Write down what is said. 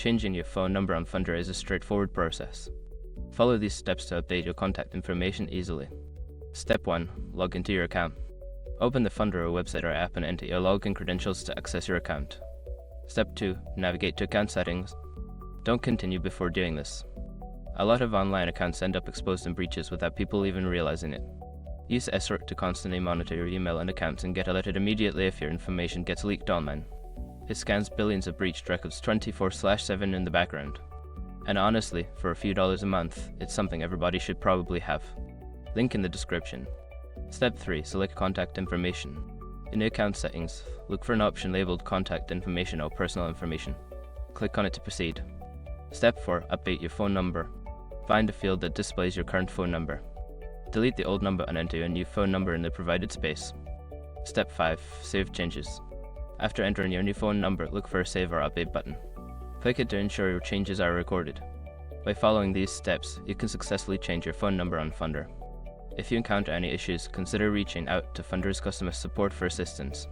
Changing your phone number on Fundera is a straightforward process. Follow these steps to update your contact information easily. Step 1. Log into your account. Open the Fundera website or app and enter your login credentials to access your account. Step 2. Navigate to account settings. Don't continue before doing this. A lot of online accounts end up exposed in breaches without people even realizing it. Use SROT to constantly monitor your email and accounts and get alerted immediately if your information gets leaked online. It scans billions of breached records 24/7 in the background. And honestly, for a few dollars a month, it's something everybody should probably have. Link in the description. Step 3. Select contact information. In the account settings, look for an option labeled contact information or personal information. Click on it to proceed. Step 4. Update your phone number. Find a field that displays your current phone number. Delete the old number and enter your new phone number in the provided space. Step 5. Save changes. After entering your new phone number, look for a Save or Update button. Click it to ensure your changes are recorded. By following these steps, you can successfully change your phone number on Fundera. If you encounter any issues, consider reaching out to Fundera's customer support for assistance.